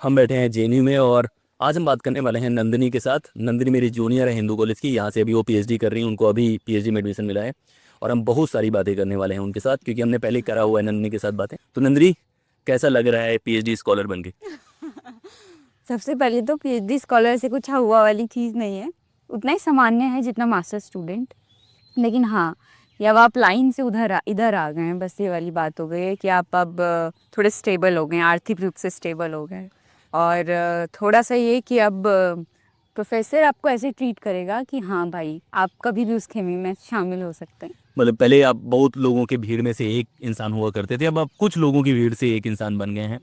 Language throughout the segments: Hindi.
हम बैठे हैं जेएनयू में और आज हम बात करने वाले हैं नंदिनी के साथ। नंदिनी मेरी जूनियर है हिंदू कॉलेज की, यहाँ से अभी वो पीएचडी कर रही हैं, उनको अभी पीएचडी में एडमिशन मिला है और हम बहुत सारी बातें करने वाले हैं उनके साथ क्योंकि हमने पहले करा हुआ है नंदिनी के साथ बातें। तो नंदिनी, कैसा लग रहा है पीएचडी स्कॉलर बन के? सबसे पहले तो पीएचडी स्कॉलर से कुछ हुआ वाली चीज़ नहीं है, उतना ही सामान्य है जितना मास्टर स्टूडेंट। लेकिन हाँ, ये अब आप लाइन से इधर आ गए हैं, बस ये वाली बात हो गई है कि आप अब थोड़े स्टेबल हो गए हैं, आर्थिक रूप से स्टेबल हो गए हैं। और थोड़ा सा ये कि अब प्रोफेसर आपको ऐसे ट्रीट करेगा कि हाँ भाई, आप कभी भी उस खेमे में शामिल हो सकते हैं। मतलब पहले आप बहुत लोगों की भीड़ में से एक इंसान हुआ करते थे, अब आप कुछ लोगों की भीड़ से एक इंसान बन गए हैं।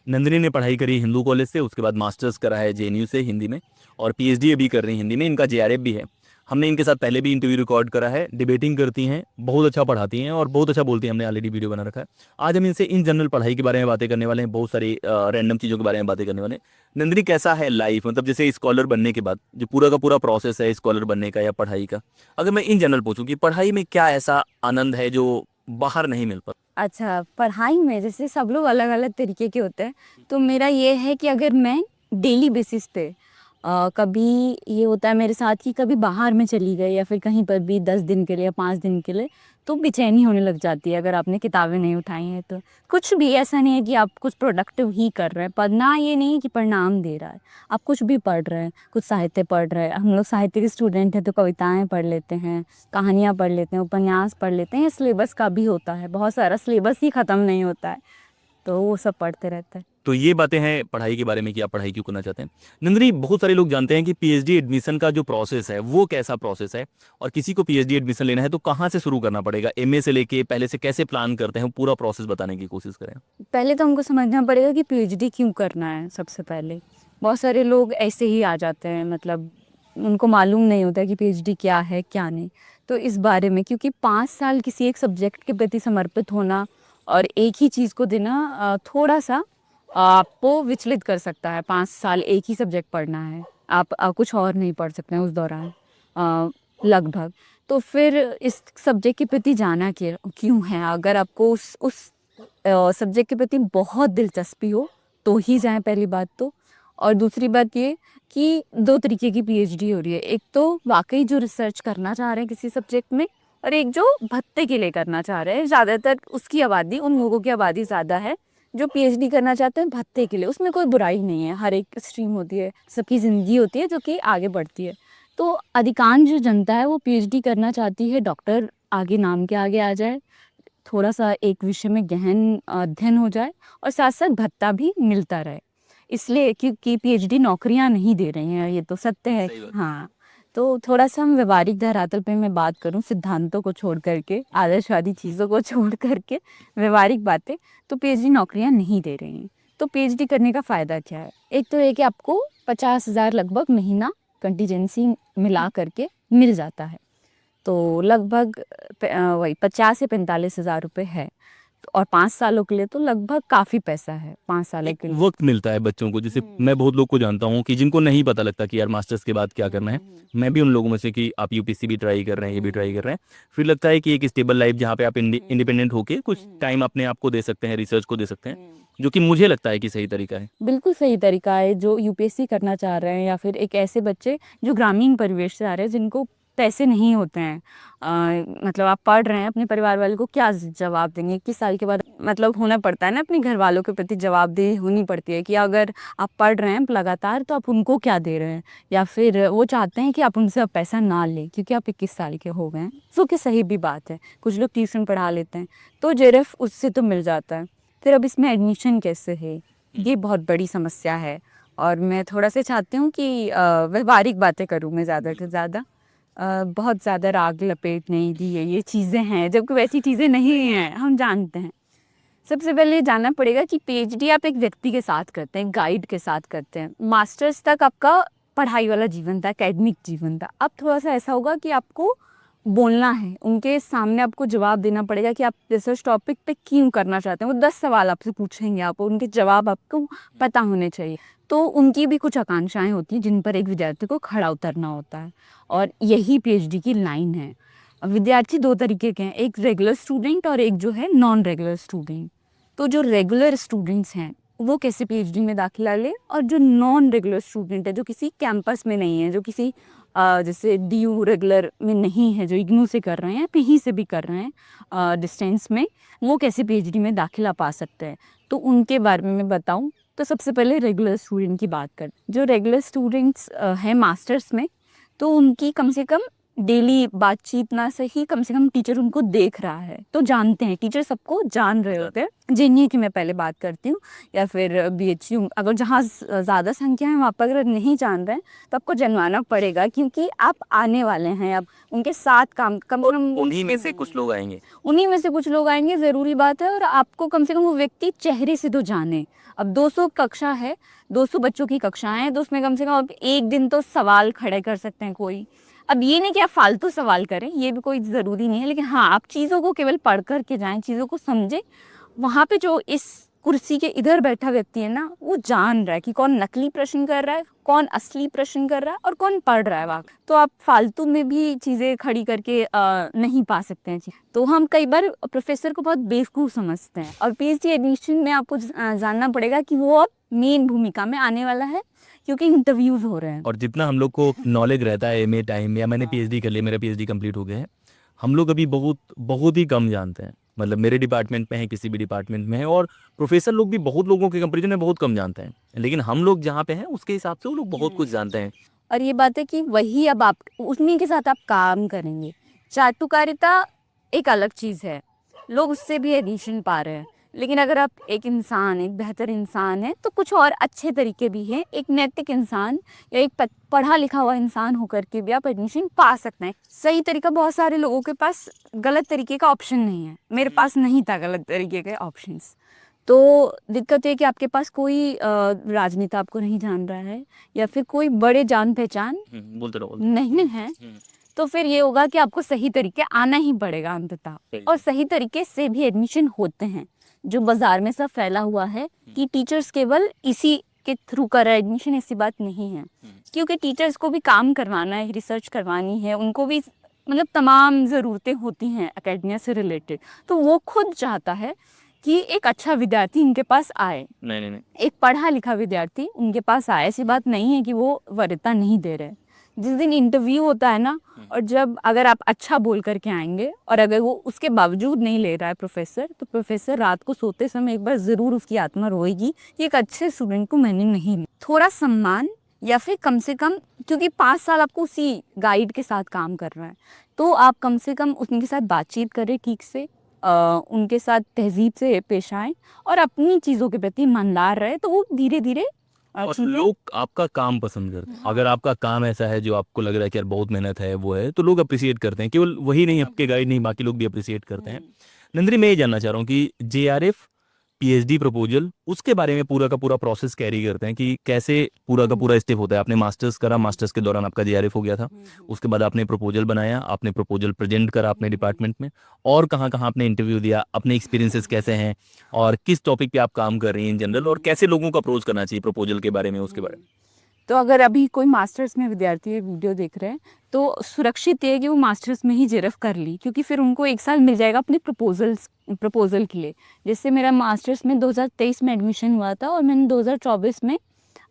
नंदिनी ने पढ़ाई करी हिंदू कॉलेज से, उसके बाद मास्टर्स करा है जेएनयू से हिंदी में और पीएचडी अभी कर रही हैं हिंदी में। इनका जेआरएफ भी है। हमने इनके साथ पहले भी इंटरव्यू रिकॉर्ड करा है। डिबेटिंग करती हैं, बहुत अच्छा पढ़ाती हैं और बहुत अच्छा बोलती हैं। हमने ऑलरेडी वीडियो बना रखा है। आज हम इनसे इन जनरल पढ़ाई के बारे में बातें करने वाले हैं, बहुत सारी रैंडम चीज़ों के बारे में बातें करने वाले हैं। नंदिनी, कैसा है लाइफ, मतलब जैसे स्कॉलर बनने के बाद जो पूरा का पूरा प्रोसेस है स्कॉलर बनने का या पढ़ाई का, अगर मैं इन जनरल पूछूं कि पढ़ाई में क्या ऐसा आनंद है जो बाहर नहीं मिल पाता? अच्छा, पढ़ाई में जैसे सब लोग अलग अलग तरीके के होते हैं, तो मेरा ये है कि अगर मैं डेली बेसिस पे कभी ये होता है मेरे साथ कि कभी बाहर में चली गई या फिर कहीं पर भी 10 दिन के लिए या 5 दिन के लिए, तो बेचैनी होने लग जाती है अगर आपने किताबें नहीं उठाई हैं तो। कुछ भी ऐसा नहीं है कि आप कुछ प्रोडक्टिव ही कर रहे हैं, पढ़ना ये नहीं कि परिणाम दे रहा है। आप कुछ भी पढ़ रहे हैं, कुछ साहित्य पढ़ रहे हैं, हम लोग साहित्य के स्टूडेंट हैं तो कविताएं पढ़ लेते हैं, कहानियाँ पढ़ लेते हैं, उपन्यास पढ़ लेते हैं। सिलेबस का भी होता है, बहुत सारा सिलेबस ही ख़त्म नहीं होता है, तो वो सब पढ़ते रहते हैं। तो ये बातें हैं पढ़ाई के बारे में कि आप पढ़ाई क्यों करना चाहते हैं। नंदिनी, बहुत सारे लोग जानते हैं कि पीएचडी एडमिशन का जो प्रोसेस है वो कैसा प्रोसेस है, और किसी को पीएचडी एडमिशन लेना है तो कहाँ से शुरू करना पड़ेगा, एमए से लेके पहले से कैसे प्लान करते हैं, पूरा प्रोसेस बताने की कोशिश करें। पहले तो हमको समझना पड़ेगा कि पीएचडी क्यों करना है। सबसे पहले बहुत सारे लोग ऐसे ही आ जाते हैं, मतलब उनको मालूम नहीं होता कि पीएचडी क्या है क्या नहीं। तो इस बारे में, क्योंकि 5 साल किसी एक सब्जेक्ट के प्रति समर्पित होना और एक ही चीज़ को देना थोड़ा सा आपको विचलित कर सकता है। 5 साल एक ही सब्जेक्ट पढ़ना है, आप कुछ और नहीं पढ़ सकते हैं उस दौरान लगभग। तो फिर इस सब्जेक्ट के प्रति जाना क्यों है? अगर आपको उस सब्जेक्ट के प्रति बहुत दिलचस्पी हो तो ही जाएं, पहली बात तो। और दूसरी बात ये कि 2 तरीके की पीएचडी हो रही है, एक तो वाकई जो रिसर्च करना चाह रहे हैं किसी सब्जेक्ट में, और एक जो भत्ते के लिए करना चाह रहे हैं। ज़्यादातर उसकी आबादी, उन लोगों की आबादी ज़्यादा है जो पीएचडी करना चाहते हैं भत्ते के लिए। उसमें कोई बुराई नहीं है, हर एक स्ट्रीम होती है, सबकी ज़िंदगी होती है जो कि आगे बढ़ती है। तो अधिकांश जो जनता है वो पीएचडी करना चाहती है, डॉक्टर आगे नाम के आगे आ जाए, थोड़ा सा एक विषय में गहन अध्ययन हो जाए और साथ साथ भत्ता भी मिलता रहे। इसलिए क्योंकि पीएचडी नौकरियां नहीं दे रही हैं, ये तो सत्य है। सही बात। हाँ, तो थोड़ा सा हम व्यवहारिक धरातल पे मैं बात करूं, सिद्धांतों को छोड़ करके, आदर्शवादी चीज़ों को छोड़ करके व्यवहारिक बातें, तो पीएचडी नौकरियां नहीं दे रही हैं। तो पीएचडी करने का फ़ायदा क्या है? एक तो ये कि आपको 50,000 लगभग महीना कंटीजेंसी मिला करके मिल जाता है, तो लगभग वही 50 से 45 हज़ार रुपये है। और 5 सालों के लिए तो लगभग काफ़ी पैसा है, 5 सालों एक के लिए। वक्त मिलता है बच्चों को, जैसे मैं बहुत लोग को जानता हूँ कि जिनको नहीं पता लगता कि यार मास्टर्स के बाद क्या करना है। मैं भी उन लोगों में से कि आप यूपीएससी भी ट्राई कर रहे हैं, ये भी ट्राई कर रहे हैं। फिर लगता है कि एक स्टेबल लाइफ जहाँ पे आप इंडिपेंडेंट होके कुछ टाइम अपने आप को दे सकते हैं, रिसर्च को दे सकते हैं, जो कि मुझे लगता है कि सही तरीका है। बिल्कुल सही तरीका है। जो यूपीएससी करना चाह रहे हैं या फिर एक ऐसे बच्चे जो ग्रामीण परिवेश से आ रहे हैं, जिनको पैसे नहीं होते हैं, मतलब आप पढ़ रहे हैं, अपने परिवार वालों को क्या जवाब देंगे? 21 साल के बाद मतलब होना पड़ता है ना, अपने घर वालों के प्रति जवाबदेही होनी पड़ती है कि अगर आप पढ़ रहे हैं लगातार तो आप उनको क्या दे रहे हैं। या फिर वो चाहते हैं कि आप उनसे अब पैसा ना लें क्योंकि आप 21 साल के हो गए हैं, जो कि सही भी बात है। कुछ लोग ट्यूशन पढ़ा लेते हैं, तो जेरफ उससे तो मिल जाता है। फिर अब इसमें एडमिशन कैसे है, ये बहुत बड़ी समस्या है। और मैं थोड़ा सा चाहती हूँ कि व्यवहारिक बातें करूँ मैं ज़्यादा से ज़्यादा। बहुत ज़्यादा राग लपेट नहीं दी है, ये चीज़ें हैं जबकि वैसी चीज़ें नहीं हैं, हम जानते हैं। सबसे पहले ये जानना पड़ेगा कि पीएचडी आप एक व्यक्ति के साथ करते हैं, गाइड के साथ करते हैं। मास्टर्स तक आपका पढ़ाई वाला जीवन था, एकेडमिक जीवन था। अब थोड़ा सा ऐसा होगा कि आपको बोलना है, उनके सामने आपको जवाब देना पड़ेगा कि आप रिसर्च टॉपिक पे क्यों करना चाहते हैं। वो 10 सवाल आपसे पूछेंगे, आप उनके जवाब आपको पता होने चाहिए। तो उनकी भी कुछ आकांक्षाएं होती हैं जिन पर एक विद्यार्थी को खड़ा उतरना होता है, और यही पीएचडी की लाइन है। विद्यार्थी 2 तरीके के हैं, एक रेगुलर स्टूडेंट और एक जो है नॉन रेगुलर स्टूडेंट। तो जो रेगुलर स्टूडेंट्स हैं वो कैसे पीएचडी में दाखिला ले, और जो नॉन रेगुलर स्टूडेंट है, जो किसी कैंपस में नहीं है, जो किसी जैसे डीयू रेगुलर में नहीं है, जो इग्नू से कर रहे हैं, कहीं से भी कर रहे हैं डिस्टेंस में, वो कैसे पीएचडी में दाखिला पा सकते हैं। तो उनके बारे में मैं बताऊं तो सबसे पहले रेगुलर स्टूडेंट की बात करें। जो रेगुलर स्टूडेंट्स हैं मास्टर्स में, तो उनकी कम से कम डेली बातचीत ना सही, कम से कम टीचर उनको देख रहा है तो जानते हैं, टीचर सबको जान रहे होते हैं। जेएनयू की मैं पहले बात करती हूँ, या फिर बीएचयू, अगर जहाँ ज़्यादा संख्या है वहाँ पर अगर नहीं जान रहे हैं तो आपको जनवाना पड़ेगा, क्योंकि आप आने वाले हैं, अब उनके साथ काम कम से कम उन्हीं में से कुछ लोग आएंगे। उन्हीं में से कुछ लोग आएंगे, ज़रूरी बात है। और आपको कम से कम वो व्यक्ति चेहरे से तो जाने। अब 200 कक्षा है, 200 बच्चों की कक्षाएं हैं, तो उसमें कम से कम आप एक दिन तो सवाल खड़े कर सकते हैं कोई। अब ये नहीं कि आप फालतू सवाल करें, ये भी कोई ज़रूरी नहीं है, लेकिन हाँ, आप चीज़ों को केवल पढ़ कर के जाएं, चीज़ों को समझें। वहाँ पे जो इस कुर्सी के इधर बैठा व्यक्ति है ना, वो जान रहा है कि कौन नकली प्रश्न कर रहा है, कौन असली प्रश्न कर रहा है, और कौन पढ़ रहा है वहाँ। तो आप फालतू में भी चीज़ें खड़ी करके नहीं पा सकते हैं। तो हम कई बार प्रोफेसर को बहुत बेवकूफ़ समझते हैं, और पीएचडी एडमिशन में आपको जानना पड़ेगा कि वो अब मेन भूमिका में आने वाला है, क्योंकि इंटरव्यूज़ हो रहे हैं। और जितना हम लोग को नॉलेज रहता है एमए टाइम, या मैंने पीएचडी कर लिया, मेरा पीएचडी कंप्लीट हो गया है, हम लोग अभी बहुत बहुत ही कम जानते हैं। मतलब मेरे डिपार्टमेंट में है, किसी भी डिपार्टमेंट में है, और प्रोफेसर लोग भी बहुत लोगों के कंपेरिजन में बहुत कम जानते हैं, लेकिन हम लोग जहाँ पे हैं उसके हिसाब से वो लोग बहुत कुछ जानते हैं। और ये बात है कि वही अब आप उन्हीं के साथ आप काम करेंगे। चाटुकारिता एक अलग चीज़ है, लोग उससे भी एडिशन पा रहे हैं, लेकिन अगर आप एक इंसान, एक बेहतर इंसान है, तो कुछ और अच्छे तरीके भी हैं। एक नैतिक इंसान या एक पढ़ा लिखा हुआ इंसान होकर के भी आप एडमिशन पा सकते हैं। सही तरीका बहुत सारे लोगों के पास, गलत तरीके का ऑप्शन नहीं है। मेरे पास नहीं था गलत तरीके के ऑप्शंस। तो दिक्कत ये कि आपके पास कोई राजनेता आपको नहीं जान रहा है, या फिर कोई बड़े जान पहचान बोलते रहो। नहीं है, तो फिर ये होगा कि आपको सही तरीके आना ही पड़ेगा अंततः। और सही तरीके से भी एडमिशन होते हैं। जो बाजार में सब फैला हुआ है कि टीचर्स केवल इसी के थ्रू कर रहा है एडमिशन, ऐसी बात नहीं है। क्योंकि टीचर्स को भी काम करवाना है, रिसर्च करवानी है, उनको भी मतलब तमाम ज़रूरतें होती हैं एकेडमिया से रिलेटेड। तो वो खुद चाहता है कि एक अच्छा विद्यार्थी उनके पास आए, नहीं, एक पढ़ा लिखा विद्यार्थी उनके पास आए। ऐसी बात नहीं है कि वो वरीयता नहीं दे रहे। जिस दिन इंटरव्यू होता है ना, और जब अगर आप अच्छा बोल करके आएंगे, और अगर वो उसके बावजूद नहीं ले रहा है प्रोफेसर, तो प्रोफेसर रात को सोते समय एक बार ज़रूर उसकी आत्मा रोएगी कि एक अच्छे स्टूडेंट को मैंने नहीं लिया। थोड़ा सम्मान, या फिर कम से कम, क्योंकि 5 साल आपको उसी गाइड के साथ काम कर रहा है, तो आप कम से कम उनके साथ बातचीत करें ठीक से, उनके साथ तहजीब से पेश आएँ, और अपनी चीज़ों के प्रति ईमानदार रहे, तो वो धीरे धीरे और लोग आपका काम पसंद करते हैं। अगर आपका काम ऐसा है जो आपको लग रहा है कि यार बहुत मेहनत है, वो है, तो लोग अप्रिशिएट करते हैं। केवल वही नहीं, आपके गाइड नहीं, बाकी लोग भी अप्रिशिएट करते हैं। नंदिनी, मैं ये जानना चाह रहा हूँ कि जेआरएफ, पीएचडी प्रपोजल, उसके बारे में पूरा का पूरा प्रोसेस कैरी करते हैं कि कैसे पूरा का पूरा स्टेप होता है। आपने मास्टर्स करा, मास्टर्स के दौरान आपका जेआरएफ हो गया था, उसके बाद आपने प्रपोजल बनाया, आपने प्रपोजल प्रेजेंट करा अपने डिपार्टमेंट में, और कहाँ कहाँ आपने इंटरव्यू दिया, अपने एक्सपीरियंसेस कैसे हैं, और किस टॉपिक पे आप काम कर रही हैं इन जनरल, और कैसे लोगों को अप्रोच करना चाहिए प्रपोजल के बारे में, उसके बारे में। तो अगर अभी कोई मास्टर्स में विद्यार्थी ये वीडियो देख रहे हैं, तो सुरक्षित है कि वो मास्टर्स में ही जेआरएफ कर ली, क्योंकि फिर उनको 1 साल मिल जाएगा अपने प्रपोजल के लिए। जैसे मेरा मास्टर्स में 2023 में एडमिशन हुआ था, और मैंने 2024 में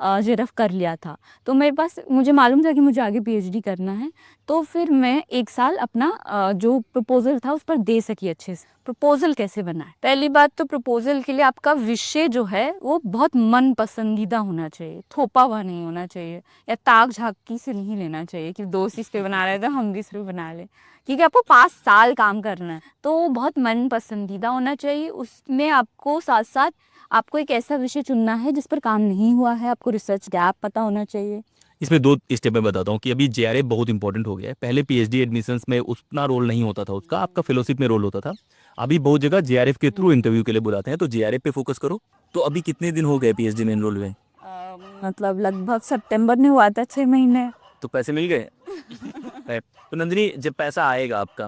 जेआरएफ कर लिया था। तो मेरे पास, मुझे मालूम था कि मुझे आगे पीएचडी करना है, तो फिर मैं 1 साल अपना जो प्रपोजल था उस पर दे सकी अच्छे से। प्रपोजल कैसे बनाए? पहली बात तो प्रपोजल के लिए आपका विषय जो है वो बहुत मन पसंदीदा होना चाहिए, थोपा हुआ नहीं होना चाहिए, या ताक झाकी से नहीं लेना चाहिए कि दोस्त इस पे बना रहे थे हम भी इस पे बना ले, क्योंकि आपको 5 साल काम करना है। तो वो बहुत मन पसंदीदा होना चाहिए। उसमें आपको साथ साथ आपको एक ऐसा विषय चुनना है जिस पर काम नहीं हुआ है, आपको रिसर्च गैप पता होना चाहिए। इसमें 2 स्टेप में बताता हूँ कि अभी जेआरएफ बहुत इंपॉर्टेंट हो गया है। पहले पीएचडी एडमिशंस में उतना रोल नहीं होता था उसका, आपका फेलोशिप में रोल होता था। अभी बहुत जगह जेआरएफ के थ्रू इंटरव्यू के लिए बुलाते हैं, तो जेआरएफ पे फोकस करो। तो अभी कितने दिन हो गए पीएचडी में एनरोल हुए? मतलब लगभग सितंबर में हुआ था, 6 महीने। तो पैसे मिल गए? तो नंदिनी, जब पैसा आएगा आपका,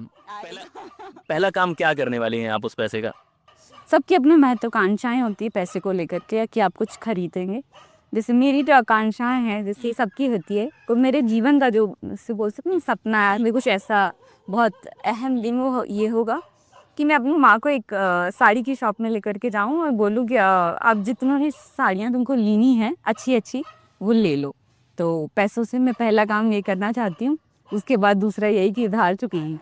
पहला काम क्या करने वाली हैं आप उस पैसे का? सबकी अपनी महत्वाकांक्षाएं होती है पैसे को लेकर के, कि आप कुछ खरीदेंगे। जैसे मेरी जो आकांक्षाएं हैं, जैसे सबकी होती है, तो मेरे जीवन का जो से बोल सकते हैं सपना है, मेरे कुछ ऐसा बहुत अहम दिन वो ये होगा कि मैं अपनी माँ को एक साड़ी की शॉप में लेकर के जाऊँ और बोलूँ कि आप जितनी साड़ियाँ तुमको लेनी है अच्छी अच्छी वो ले लो। तो पैसों से मैं पहला काम ये करना चाहती हूँ, उसके बाद दूसरा यही कि उधार चुकाएं।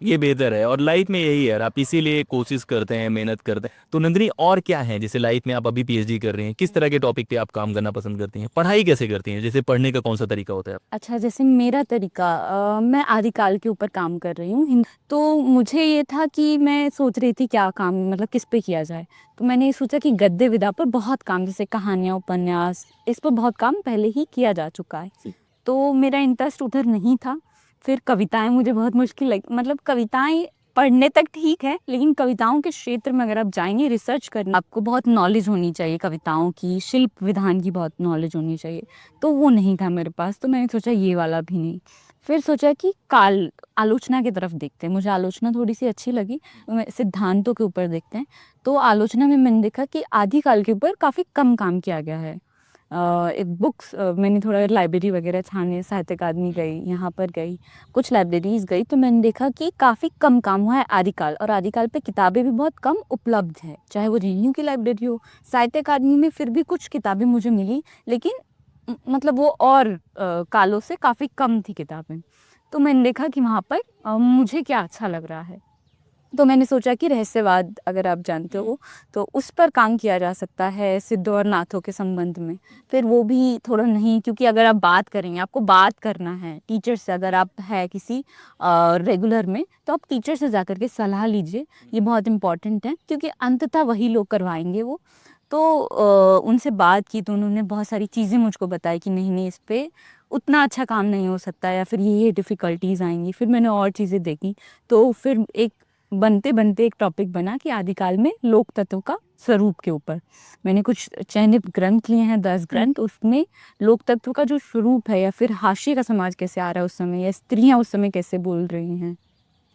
ये बेहतर है और लाइफ में यही है यार, आप इसीलिए कोशिश करते हैं, मेहनत करते हैं। तो नंदिनी और क्या है जैसे लाइफ में आप अभी पीएचडी कर रही हैं, किस तरह के टॉपिक पे आप काम करना पसंद करती हैं, पढ़ाई कैसे करती हैं, जैसे पढ़ने का कौन सा तरीका होता है? अच्छा, जैसे मेरा तरीका मैं आदिकाल के ऊपर काम कर रही हूँ तो मुझे ये था कि मैं सोच रही थी क्या काम मतलब किस पे किया जाए। तो मैंने ये सोचा कि गद्य विधा पर बहुत काम, जैसे कहानियाँ उपन्यास, इस पर बहुत काम पहले ही किया जा चुका है। तो मेरा इंटरेस्ट उधर नहीं था। फिर कविताएं मुझे बहुत मुश्किल लगी, मतलब कविताएं पढ़ने तक ठीक है, लेकिन कविताओं के क्षेत्र में अगर आप जाएंगे रिसर्च करना, आपको बहुत नॉलेज होनी चाहिए, कविताओं की शिल्प विधान की बहुत नॉलेज होनी चाहिए। तो वो नहीं था मेरे पास, तो मैंने सोचा ये वाला भी नहीं। फिर सोचा कि काल आलोचना की तरफ देखते हैं, मुझे आलोचना थोड़ी सी अच्छी लगी, सिद्धांतों के ऊपर देखते हैं। तो आलोचना में मैंने देखा कि आदिकाल के ऊपर काफ़ी कम काम किया गया है। एक बुक्स मैंने थोड़ा लाइब्रेरी वगैरह छाने, साहित्य अकादमी गई, यहाँ पर गई, कुछ लाइब्रेरीज गई, तो मैंने देखा कि काफ़ी कम काम हुआ है आदिकाल, और आदिकाल पे किताबें भी बहुत कम उपलब्ध है, चाहे वो जेएनयू की लाइब्रेरी हो। साहित्य अकादमी में फिर भी कुछ किताबें मुझे मिली, लेकिन मतलब वो और कालों से काफ़ी कम थी किताबें। तो मैंने देखा कि वहाँ पर मुझे क्या अच्छा लग रहा है। तो मैंने सोचा कि रहस्यवाद अगर आप जानते हो तो उस पर काम किया जा सकता है, सिद्धों और नाथों के संबंध में। फिर वो भी थोड़ा नहीं, क्योंकि अगर आप बात करेंगे, आपको बात करना है टीचर से, अगर आप है किसी रेगुलर में, तो आप टीचर से जाकर के सलाह लीजिए, ये बहुत इंपॉर्टेंट है, क्योंकि अंततः वही लोग करवाएंगे वो। तो उनसे बात की तो उन्होंने बहुत सारी चीज़ें मुझको बताई कि नहीं नहीं, इस पे उतना अच्छा काम नहीं हो सकता, या फिर ये डिफ़िकल्टीज आएंगी। फिर मैंने और चीज़ें देखी, तो फिर एक बनते बनते एक टॉपिक बना कि आदिकाल में लोक तत्व का स्वरूप के ऊपर मैंने कुछ चयनित ग्रंथ लिए हैं, 10 ग्रंथ। उसमें लोक तत्व का जो स्वरूप है, या फिर हाशिए का समाज कैसे आ रहा है उस समय, या स्त्रियां उस समय कैसे बोल रही हैं,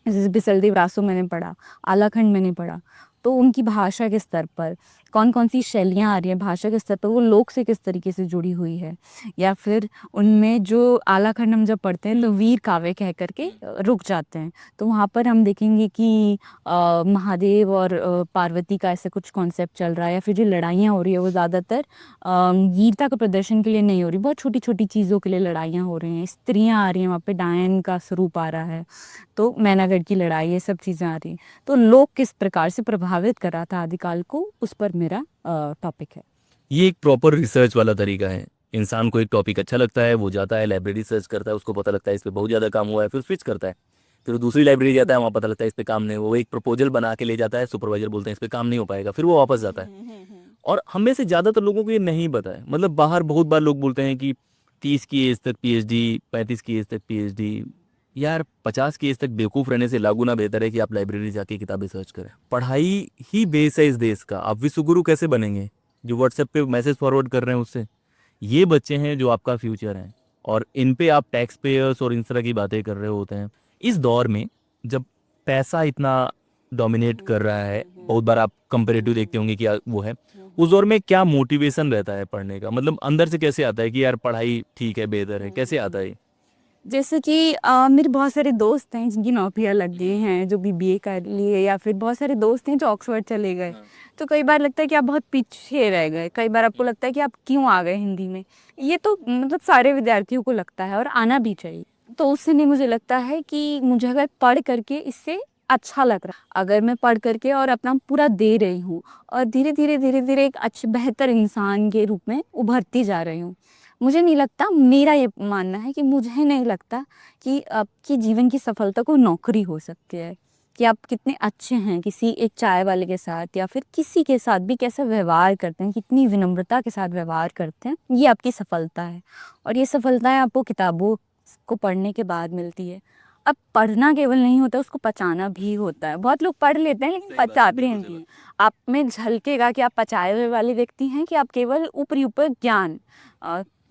जैसे बिसलदेव रासो मैंने पढ़ा, आलाखंड मैंने पढ़ा, तो उनकी भाषा के स्तर पर कौन कौन सी शैलियाँ आ रही हैं, भाषा के स्तर पर वो लोक से किस तरीके से जुड़ी हुई है। या फिर उनमें जो आलाखंड हम जब पढ़ते हैं तो वीर काव्य कह करके रुक जाते हैं, तो वहाँ पर हम देखेंगे कि महादेव और पार्वती का ऐसे कुछ कॉन्सेप्ट चल रहा है, या फिर जो लड़ाइयाँ हो रही है वो ज़्यादातर वीरता के प्रदर्शन के लिए नहीं हो रही, बहुत छोटी छोटी चीज़ों के लिए लड़ाइयाँ हो रही हैं, स्त्रियाँ आ रही हैं, वहाँ पे डायन का स्वरूप आ रहा है, तो मैनागढ़ की लड़ाई, ये सब चीज़ें आ रही हैं। तो लोग किस प्रकार से प्रभावित कर रहा था आदिकाल को, उस पर मेरा टॉपिक है। ये एक प्रॉपर रिसर्च वाला तरीका है। इंसान को एक टॉपिक अच्छा लगता है, वो जाता है लाइब्रेरी सर्च करता है, उसको पता लगता है इस पे बहुत ज़्यादा काम हुआ है, फिर स्विच करता है। फिर वो दूसरी लाइब्रेरी जाता है, वहाँ पता लगता है इस पे काम नहीं, वो एक प्रपोजल बना के ले जाता है, सुपरवाइजर बोलते हैं इस पे काम नहीं हो पाएगा, फिर वो वापस जाता है। और हम में से ज़्यादातर लोगों को ये नहीं पता है, मतलब बाहर बहुत बार लोग बोलते हैं कि 30 की एज तक पीएचडी, 35 की एज तक पीएचडी। यार 50 की एज तक बेवकूफ़ रहने से लागू ना बेहतर है कि आप लाइब्रेरी जाके किताबें सर्च करें। पढ़ाई ही बेस है इस देश का। आप विश्वगुरु कैसे बनेंगे? जो व्हाट्सएप पे मैसेज फॉरवर्ड कर रहे हैं उससे? ये बच्चे हैं जो आपका फ्यूचर हैं, और इन पे आप टैक्स पेयर्स और इस तरह की बातें कर रहे होते हैं। इस दौर में जब पैसा इतना डोमिनेट कर रहा है, बहुत बार आप कंपेरेटिव देखते होंगे कि वो है, उस दौर में क्या मोटिवेशन रहता है पढ़ने का? मतलब अंदर से कैसे आता है कि यार पढ़ाई ठीक है, बेहतर है, कैसे आता है? जैसे कि मेरे बहुत सारे दोस्त हैं जिनकी नौकरियां लग गई हैं, जो बीबीए कर लिए, या फिर बहुत सारे दोस्त हैं जो ऑक्सफोर्ड चले गए। तो कई बार लगता है कि आप बहुत पीछे रह गए, कई बार आपको लगता है कि आप क्यों आ गए हिंदी में। ये तो मतलब सारे विद्यार्थियों को लगता है, और आना भी चाहिए। तो उससे नहीं, मुझे लगता है कि मुझे अगर पढ़ करके इससे अच्छा लग रहा, अगर मैं पढ़ करके और अपना पूरा दे रही हूँ, और धीरे धीरे एक अच्छे बेहतर इंसान के रूप में उभरती जा रही हूँ, मुझे नहीं लगता, मेरा ये मानना है कि मुझे नहीं लगता कि आपकी जीवन की सफलता को नौकरी हो सकती है, कि आप कितने अच्छे हैं किसी एक चाय वाले के साथ, या फिर किसी के साथ भी कैसा व्यवहार करते हैं, कितनी विनम्रता के साथ व्यवहार करते हैं, ये आपकी सफलता है। और ये सफलताएं आपको किताबों को पढ़ने के बाद मिलती है। अब पढ़ना केवल नहीं होता, उसको पचाना भी होता है। बहुत लोग पढ़ लेते हैं लेकिन पचाते नहीं। आप में झलकेगा कि आप पचाए हुए वाले व्यक्ति हैं, कि आप केवल ऊपरी ऊपर ज्ञान,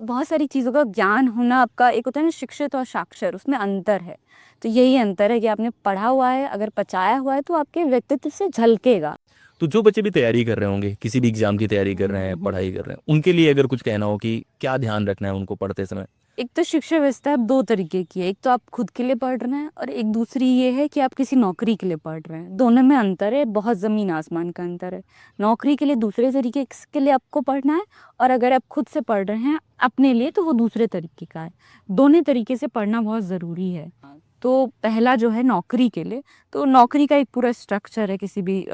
बहुत सारी चीज़ों का ज्ञान होना, आपका एक होता है ना शिक्षित और साक्षर, उसमें अंतर है। तो यही अंतर है कि आपने पढ़ा हुआ है, अगर पचाया हुआ है तो आपके व्यक्तित्व से झलकेगा। तो जो बच्चे भी तैयारी कर रहे होंगे, किसी भी एग्जाम की तैयारी कर रहे हैं, पढ़ाई कर रहे हैं, उनके लिए अगर कुछ कहना हो कि क्या ध्यान रखना है उनको पढ़ते समय, एक तो शिक्षा व्यवस्था अब 2 तरीके की है। एक तो आप खुद के लिए पढ़ रहे हैं और एक दूसरी ये है कि आप किसी नौकरी के लिए पढ़ रहे हैं। दोनों में अंतर है, बहुत ज़मीन आसमान का अंतर है। नौकरी के लिए दूसरे तरीके के लिए आपको पढ़ना है और अगर आप खुद से पढ़ रहे हैं अपने लिए तो वो दूसरे तरीके का है। दोनों तरीके से पढ़ना बहुत ज़रूरी है। तो पहला जो है नौकरी के लिए, तो नौकरी का एक पूरा स्ट्रक्चर है किसी भी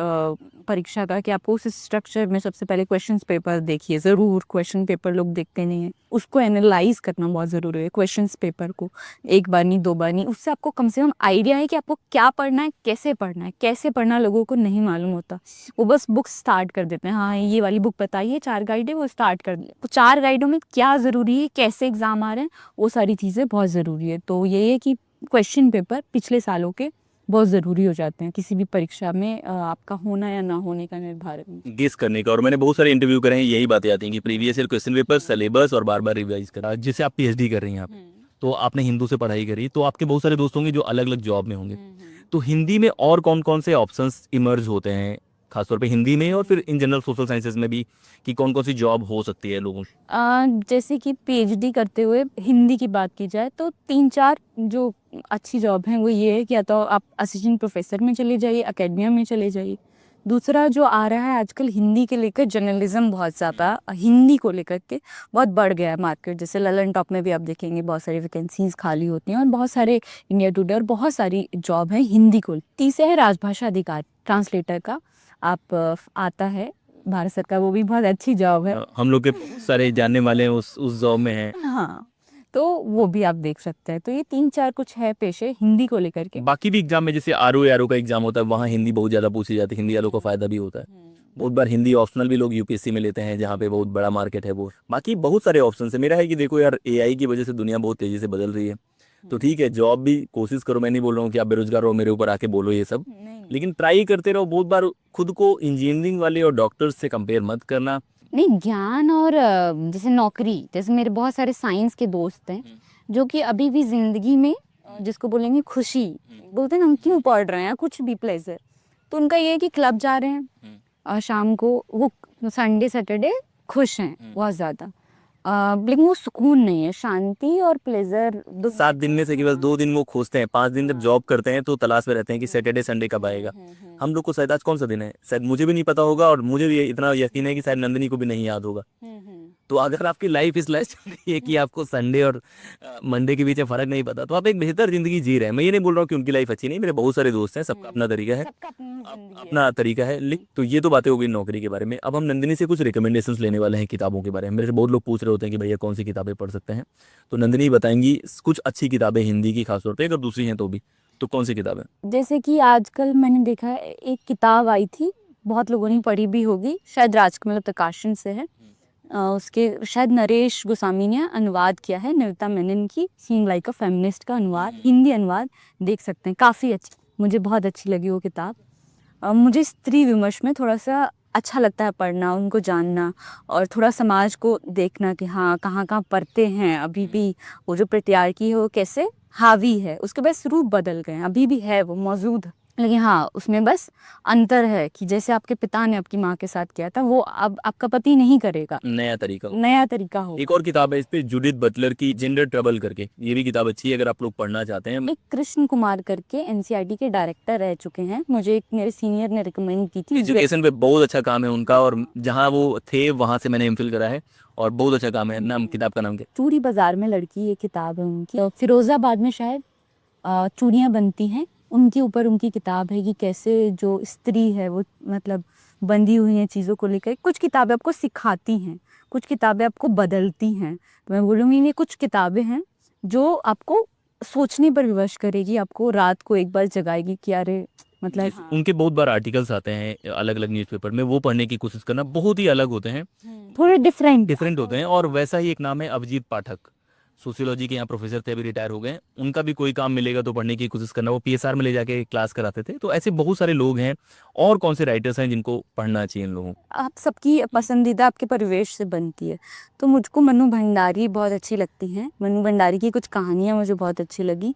परीक्षा का कि आपको उस स्ट्रक्चर में सबसे पहले क्वेश्चंस पेपर देखिए ज़रूर। क्वेश्चन पेपर लोग देखते नहीं हैं, उसको एनालाइज करना बहुत ज़रूरी है। क्वेश्चंस पेपर को एक बार नहीं 2 बार नहीं, उससे आपको कम से कम आइडिया है कि आपको क्या पढ़ना है, कैसे पढ़ना है। कैसे पढ़ना लोगों को नहीं मालूम होता, वो बस बुक स्टार्ट कर देते हैं। हाँ ये वाली बुक बताइए, 4 गाइड है, वो स्टार्ट कर दिया। तो 4 गाइडों में क्या ज़रूरी है, कैसे एग्ज़ाम आ रहे हैं, वो सारी चीज़ें बहुत ज़रूरी है। तो यही है कि क्वेश्चन पेपर पिछले सालों के बहुत ज़रूरी हो जाते हैं किसी भी परीक्षा में आपका होना या ना होने का निर्धारण। गेस करने का। और मैंने बहुत सारे इंटरव्यू करे हैं, यही बातें आती हैं कि previous year question paper, syllabus और बार बार रिवाइज करा। जैसे आप पीएचडी कर रही हैं आप, तो आपने हिंदू से पढ़ाई करी, तो आपके बहुत सारे दोस्त होंगे जो अलग अलग जॉब में होंगे। तो हिंदी में और कौन कौन से ऑप्शंस इमर्ज होते हैं, खासतौर पे हिंदी में और फिर इन जनरल सोशल साइंसेज में भी, कि कौन कौन सी जॉब हो सकती है लोगों की? जैसे कि पीएचडी करते हुए हिंदी की बात की जाए तो 3-4 जो अच्छी जॉब हैं वो ये है कि या तो आप असिस्टेंट प्रोफेसर में चले जाइए, एकेडमिया में चले जाइए। दूसरा जो आ रहा है आजकल हिंदी के लेकर जर्नलिज्म बहुत ज़्यादा हिंदी को लेकर के बहुत बढ़ गया है मार्केट। जैसे ललन टॉप में भी आप देखेंगे बहुत सारी वैकेंसीज खाली होती हैं और बहुत सारे इंडिया टुडे और बहुत सारी जॉब है हिंदी को। तीसरा है राजभाषा अधिकारी, ट्रांसलेटर का आप आता है भारत सरकार, वो भी बहुत अच्छी जॉब है। हम लोग के सारे जानने वाले उस जॉब में हैं। हाँ, तो वो भी आप देख सकते हैं। तो ये 3-4 कुछ है पेशे हिंदी को लेकर के। बाकी भी एग्जाम में जैसे आरओ का एग्जाम होता है, वहाँ हिंदी बहुत ज़्यादा पूछी जाती है, हिंदी वालों को फायदा भी होता है। बहुत बार हिंदी ऑप्शनल भी लोग यूपीएससी में लेते हैं, जहाँ पे बहुत बड़ा मार्केट है वो। बाकी बहुत सारे ऑप्शन है। मेरा है कि देखो यार, एआई की वजह से दुनिया बहुत तेजी से बदल रही है। तो ठीक है, जॉब भी कोशिश करो, मैं नहीं बोल रहा हूँ कि आप बेरोजगार हो मेरे ऊपर आके बोलो ये सब, नहीं लेकिन ट्राई करते रहो। बहुत बार खुद को इंजीनियरिंग वाले और डॉक्टर्स से कंपेयर मत करना। नहीं, ज्ञान और जैसे नौकरी, जैसे मेरे बहुत सारे साइंस के दोस्त हैं जो कि अभी भी जिंदगी में जिसको बोलेंगे खुशी, बोलते हैं ना हम क्यों पढ़ रहे हैं, कुछ भी प्लेजर, तो उनका ये है कि क्लब जा रहे हैं और शाम को वो संडे सैटरडे खुश हैं बहुत ज़्यादा। लेकिन वो सुकून नहीं है, शांति और प्लेजर 7 दिन में से केवल 2 दिन वो खोजते हैं, 5 दिन जब जॉब करते हैं तो तलाश में रहते हैं कि सैटरडे संडे कब आएगा। हम लोग को शायद आज कौन सा दिन है, शायद मुझे भी नहीं पता होगा, और मुझे भी इतना यकीन है कि शायद नंदिनी को भी नहीं याद होगा। तो अगर आपकी लाइफ इस लाइफ चल रही है कि आपको संडे और मंडे के बीच में फर्क नहीं पता, तो आप एक बेहतर जिंदगी जी रहे हैं। मैं ये नहीं बोल रहा हूँ कि उनकी लाइफ अच्छी नहीं, मेरे बहुत सारे दोस्त हैं, सबका अपना तरीका है, अपना तरीका है। तो ये तो बातें हो गई नौकरी के बारे में। अब हम नंदिनी से कुछ रिकमेंडेशंस लेने वाले हैं किताबों के बारे में। मेरे से बहुत लोग पूछ रहे होते हैं कि भैया कौन सी किताबें पढ़ सकते हैं, तो नंदिनी बताएंगी कुछ अच्छी किताबें हिंदी की, खासतौर पे अगर दूसरी हैं तो भी। तो कौन सी किताबें? जैसे कि आजकल मैंने देखा है एक किताब आई थी, बहुत लोगों ने पढ़ी भी होगी, शायद राजकमल प्रकाशन से है। उसके शायद नरेश गोस्वामी ने अनुवाद किया है, नविता मेनन की सीइंग लाइक अ फेमिनिस्ट का अनुवाद, हिंदी अनुवाद देख सकते हैं, काफ़ी अच्छी, मुझे बहुत अच्छी लगी वो किताब। मुझे स्त्री विमर्श में थोड़ा सा अच्छा लगता है पढ़ना, उनको जानना और थोड़ा समाज को देखना कि हाँ कहाँ कहाँ पढ़ते हैं अभी भी, वो जो प्रत्यार्की है वो कैसे हावी है, उसके बस रूप बदल गए हैं, अभी भी है वो मौजूद है, लेकिन हाँ उसमें बस अंतर है कि जैसे आपके पिता ने आपकी माँ के साथ किया था वो अब आपका पति नहीं करेगा, नया तरीका। नया तरीका हो। एक और किताब है इस पे, जूडिथ बटलर की जेंडर ट्रबल करके, ये भी किताब अच्छी है अगर आप लोग पढ़ना चाहते हैं। एक कृष्ण कुमार करके एनसीईआरटी के डायरेक्टर रह चुके हैं, मुझे एक मेरे सीनियर ने रिकमेंड की थी। एजुकेशन पे बहुत अच्छा काम है उनका, और जहाँ वो थे वहाँ से मैंने एमफिल करा है, और बहुत अच्छा काम है। नाम किताब का नाम क्या? चूड़ी बाजार में लड़की, ये किताब है उनकी, और फिरोजाबाद में शायद चूड़ियाँ बनती हैं, उनके ऊपर उनकी किताब है कि कैसे जो स्त्री है वो मतलब बंधी हुई हैं चीज़ों को लेकर। कुछ किताबें आपको सिखाती हैं, कुछ किताबें आपको बदलती हैं, तो मैं बोलूँगी ये कुछ किताबें हैं जो आपको सोचने पर विवश करेगी, आपको रात को एक बार जगाएगी कि अरे मतलब उनके बहुत बार आर्टिकल्स आते हैं अलग अलग न्यूज़पेपर में, वो पढ़ने की कोशिश करना, बहुत ही अलग होते हैं, थोड़े डिफरेंट होते हैं। और वैसा ही एक नाम है अभिजीत पाठक, सोशियोलॉजी के यहाँ प्रोफेसर थे, अभी रिटायर हो गए। उनका भी कोई काम मिलेगा तो पढ़ने की कोशिश करना, वो पीएसआर में ले जाके क्लास कराते थे। तो ऐसे बहुत सारे लोग हैं। और कौन से राइटर्स हैं जिनको पढ़ना चाहिए इन लोगों को? आप सबकी पसंदीदा आपके परिवेश से बनती है, तो मुझको मनु भंडारी बहुत अच्छी लगती हैं। मनु भंडारी की कुछ कहानियाँ मुझे बहुत अच्छी लगी,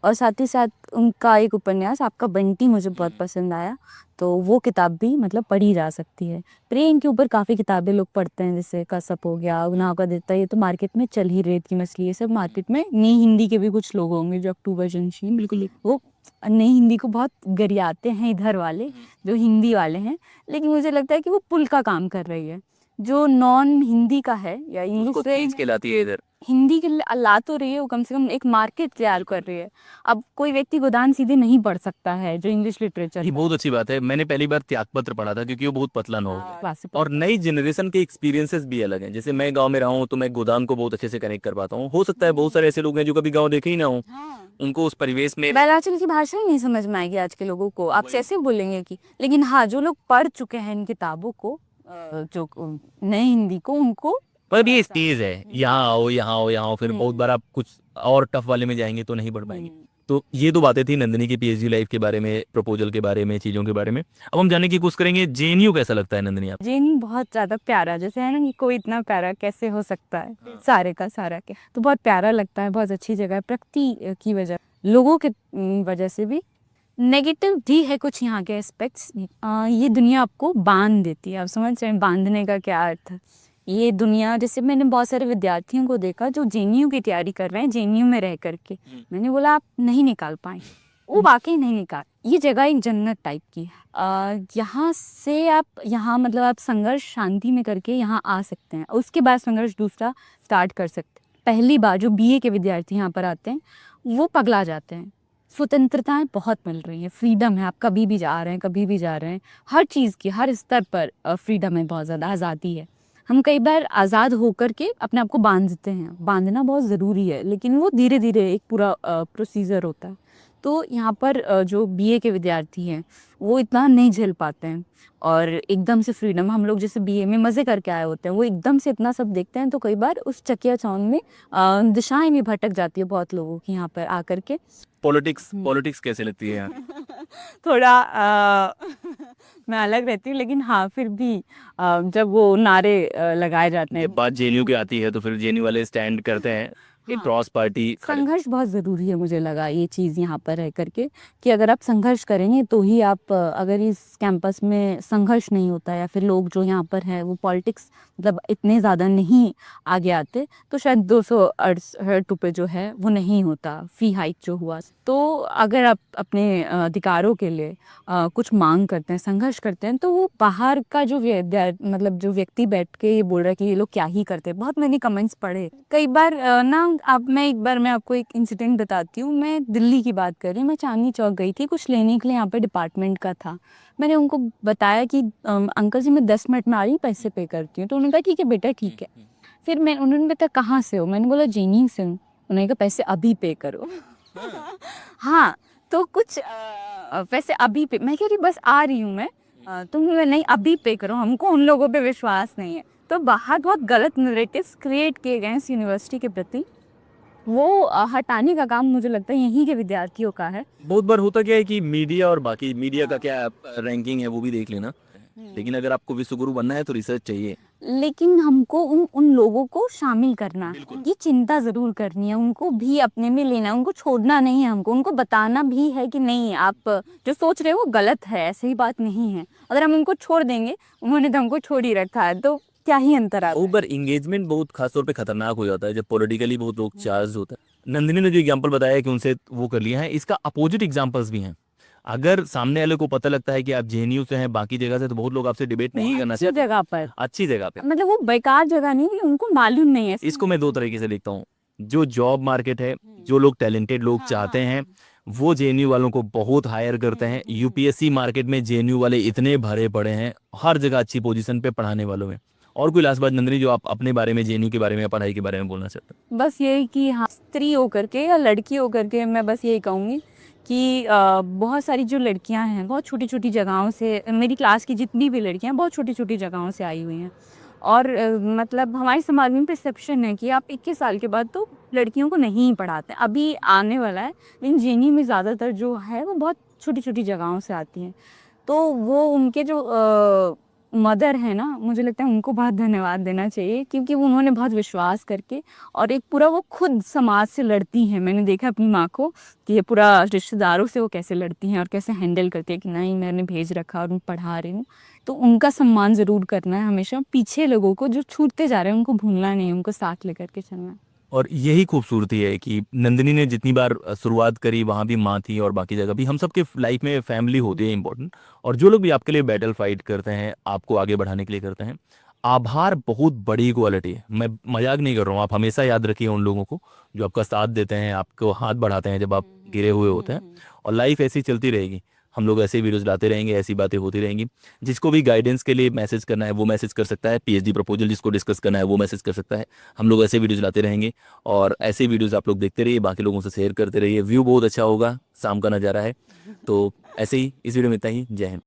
और साथ ही साथ उनका एक उपन्यास आपका बंटी मुझे बहुत पसंद आया। तो वो किताब भी मतलब पढ़ी जा सकती है। प्रेम के ऊपर काफ़ी किताबें लोग पढ़ते हैं, जैसे कसप हो गया, गुनाह का देता, ये तो मार्केट में चल ही, रेत की मछली, ये सब मार्केट में। नई हिंदी के भी कुछ लोग होंगे जो अक्टूबर जंशीन, बिल्कुल वो नई हिंदी को बहुत गरियाते हैं इधर वाले, जो हिंदी वाले हैं, लेकिन मुझे लगता है कि वो पुल का काम कर रही है। जो नॉन हिंदी का है या इंग्लिश उसको से खींच के लाती है इधर। हिंदी के लिए ला तो रही है, वो कम से कम एक मार्केट तैयार कर रही है। अब कोई व्यक्ति गोदान सीधे नहीं पढ़ सकता है जो इंग्लिश लिटरेचर ये बहुत अच्छी बात है। मैंने पहली बार त्यागपत्र पढ़ा था क्योंकि वो बहुत पतला नॉवल है और नई जनरेशन के एक्सपीरियंसेस भी अलग हैं। जैसे मैं गांव में रहा हूँ तो मैं गोदान को बहुत अच्छे से कनेक्ट कर पाता हूँ। हो सकता है बहुत सारे ऐसे लोग हैं जो कभी गांव देखे ही ना हो, उनको उस परिवेश में बैलाचल की भाषा ही नहीं समझ में आएगी आज के लोगों को, आपसे ऐसे बोलेंगे कि। लेकिन हाँ, जो लोग पढ़ चुके हैं इन किताबों को, जो नई हिंदी को, उनको पर ये स्टेज है, यहाँ आओ यहाँ आओ यहाँ आओ, फिर बहुत बार आप कुछ और टफ वाले में जाएंगे तो नहीं पढ़ पाएंगे। तो ये तो बातें थी नंदिनी की पीएचडी लाइफ के बारे में, प्रपोजल के बारे में, चीज़ों के बारे में। अब हम जानने की कोशिश करेंगे जेएनयू कैसा लगता है नंदिनी आप? जेएनयू बहुत ज़्यादा प्यारा, जैसे है ना कि कोई इतना प्यारा कैसे हो सकता है, सारे का सारा के, तो बहुत प्यारा लगता है, बहुत अच्छी जगह है। प्रकृति की वजह, लोगों के वजह से भी नेगेटिव भी है कुछ यहाँ के एस्पेक्ट्स। ये दुनिया आपको बांध देती है, आप समझ रहे हैं बांधने का क्या अर्थ है। ये दुनिया, जैसे मैंने बहुत सारे विद्यार्थियों को देखा जो जेएनयू की तैयारी कर रहे हैं जेएनयू में रह करके, मैंने बोला आप नहीं निकाल पाएंगे, वो वाकई नहीं निकाल। ये जगह एक जन्नत टाइप की है। यहाँ से आप यहाँ मतलब आप संघर्ष शांति में करके यहाँ आ सकते हैं, उसके बाद संघर्ष दूसरा स्टार्ट कर सकते हैं। पहली बार जो बीए के विद्यार्थी यहाँ पर आते हैं वो पगला जाते हैं। स्वतंत्रताएं बहुत मिल रही है, फ्रीडम है, आप कभी भी जा रहे हैं, कभी भी जा रहे हैं, हर चीज़ की हर स्तर पर फ्रीडम है, बहुत ज़्यादा आज़ादी है। हम कई बार आज़ाद होकर के अपने आप को बांधते हैं, बांधना बहुत ज़रूरी है, लेकिन वो धीरे धीरे एक पूरा प्रोसीजर होता है। तो यहाँ पर जो बीए के विद्यार्थी हैं वो इतना नहीं झेल पाते हैं, और एकदम से फ्रीडम, हम लोग जैसे बीए में मज़े करके आए होते हैं, वो एकदम से इतना सब देखते हैं, तो कई बार उस चकिया चौंध में दिशाएं भी भटक जाती है बहुत लोगों की यहाँ पर आकर के। पॉलिटिक्स कैसे लगती है यहाँ? थोड़ा मैं अलग रहती हूँ, लेकिन हाँ फिर भी जब वो नारे लगाए जाते हैं, जब बात जेएनयू की आती है तो फिर जेएनयू वाले स्टैंड करते हैं कि क्रॉस पार्टी संघर्ष बहुत ज़रूरी है। मुझे लगा ये चीज़ यहाँ पर रह करके कि अगर आप संघर्ष करेंगे तो ही आप, अगर इस कैंपस में संघर्ष नहीं होता या फिर लोग जो यहाँ पर है वो पॉलिटिक्स मतलब इतने ज़्यादा नहीं आगे आते, तो शायद 268 रुपये जो है वो नहीं होता फ़ी हाइक जो हुआ। तो अगर आप अपने अधिकारों के लिए कुछ मांग करते हैं, संघर्ष करते हैं, तो वो बाहर का जो मतलब जो व्यक्ति बैठ के ये बोल रहा है कि ये लोग क्या ही करते हैं, बहुत मैंने कमेंट्स पढ़े कई बार ना। अब मैं आपको एक इंसिडेंट बताती हूँ। मैं दिल्ली की बात कर रही हूँ, मैं चांदनी चौक गई थी कुछ लेने के लिए, यहाँ पे डिपार्टमेंट का था। मैंने उनको बताया कि अंकल जी मैं 10 मिनट में आ रही हूँ, पैसे पे करती हूँ। तो उन्होंने कहा ठीक है बेटा ठीक है। फिर उन्होंने बताया कहाँ से हो, मैंने बोला जेएनयू से हूँ। उन्होंने कहा पैसे अभी पे करो। हाँ, तो कुछ पैसे अभी पे, मैं कह रही बस आ रही हूँ मैं, तुम नहीं अभी पे करो, हमको उन लोगों पे विश्वास नहीं है। तो बाहर बहुत गलत नैरेटिव्स क्रिएट किए गए हैं इस यूनिवर्सिटी के प्रति, वो हटाने का काम मुझे लगता है यहीं के विद्यार्थियों का है। बहुत बार होता क्या है कि मीडिया और बाकी मीडिया का क्या रैंकिंग है वो भी देख लेना, लेकिन अगर आपको विश्वगुरु बनना है तो रिसर्च चाहिए। लेकिन हमको उन लोगों को शामिल करना है, उनकी चिंता ज़रूर करनी है, उनको भी अपने में लेना है, उनको छोड़ना नहीं है, हमको उनको बताना भी है कि नहीं आप जो सोच रहे हो वो गलत है, ऐसे ही बात नहीं है। अगर हम उनको छोड़ देंगे, उन्होंने तो हमको छोड़ ही रखा है, तो क्या ही अंतर आता है। ऊपर इंगेजमेंट बहुत खासतौर पे खतरनाक हो जाता है जब पॉलिटिकली बहुत लोग चार्ज होता है। नंदिनी ने जो एग्जांपल बताया कि उनसे वो कर लिया है, इसका अपोजिट एग्जांपल्स भी हैं। अगर सामने वाले को पता लगता है कि आप जेएनयू से हैं, बाकी जगह से, तो बहुत लोग आपसे डिबेट नहीं करना अच्छी चाहते। जगह पर, अच्छी जगह पे, मतलब वो बेकार जगह नहीं, उनको मालूम नहीं है। इसको मैं 2 तरीके से देखता हूँ। जो जॉब मार्केट है, जो लोग टैलेंटेड लोग चाहते हैं वो जेएनयू वालों को बहुत हायर करते हैं। यूपीएससी मार्केट में जेएनयू वाले इतने भरे पड़े हैं, हर जगह अच्छी पोजीशन पे पढ़ाने वालों में। और कोई लास्ट बात नंदिनी जो आप अपने बारे में, जेएनयू के बारे में, पढ़ाई के बारे में बोलना चाहते हैं? बस यही कि हाँ, स्त्री होकर के या लड़की होकर के मैं बस यही कहूँगी कि बहुत सारी जो लड़कियां हैं बहुत छोटी छोटी जगहों से, मेरी क्लास की जितनी भी लड़कियां बहुत छोटी छोटी जगहों से आई हुई हैं, और मतलब हमारे समाज में परसेप्शन है कि आप 21 साल के बाद तो लड़कियों को नहीं पढ़ाते, अभी आने वाला है, लेकिन जेएनयू में ज़्यादातर जो है वो बहुत छोटी छोटी जगहों से आती हैं। तो वो उनके जो मदर है ना, मुझे लगता है उनको बहुत धन्यवाद देना चाहिए, क्योंकि वो उन्होंने बहुत विश्वास करके और एक पूरा वो खुद समाज से लड़ती हैं। मैंने देखा अपनी माँ को कि ये पूरा रिश्तेदारों से वो कैसे लड़ती हैं और कैसे हैंडल करती है कि नहीं मैंने भेज रखा और मैं पढ़ा रही हूँ। तो उनका सम्मान ज़रूर करना है हमेशा, पीछे लोगों को जो छूटते जा रहे हैं उनको भूलना नहीं है, उनको साथ लेकर के चलना है। और यही खूबसूरती है कि नंदिनी ने जितनी बार शुरुआत करी वहाँ भी माँ थी और बाकी जगह भी। हम सबके लाइफ में फैमिली होती है इंपॉर्टेंट, और जो लोग भी आपके लिए बैटल फाइट करते हैं, आपको आगे बढ़ाने के लिए करते हैं, आभार बहुत बड़ी क्वालिटी है। मैं मजाक नहीं कर रहा हूँ। आप हमेशा याद रखिए उन लोगों को जो आपका साथ देते हैं, आपको हाथ बढ़ाते हैं जब आप गिरे हुए होते हैं। और लाइफ ऐसी चलती रहेगी, हम लोग ऐसे वीडियोस लाते रहेंगे, ऐसी बातें होती रहेंगी। जिसको भी गाइडेंस के लिए मैसेज करना है वो मैसेज कर सकता है, पीएचडी प्रपोजल जिसको डिस्कस करना है वो मैसेज कर सकता है। हम लोग ऐसे वीडियोस लाते रहेंगे और ऐसे वीडियोस आप लोग देखते रहिए, बाकी लोगों से शेयर करते रहिए। व्यू बहुत अच्छा होगा, शाम का नज़ारा है। तो ऐसे ही इस वीडियो में इतना ही। जय हिंद।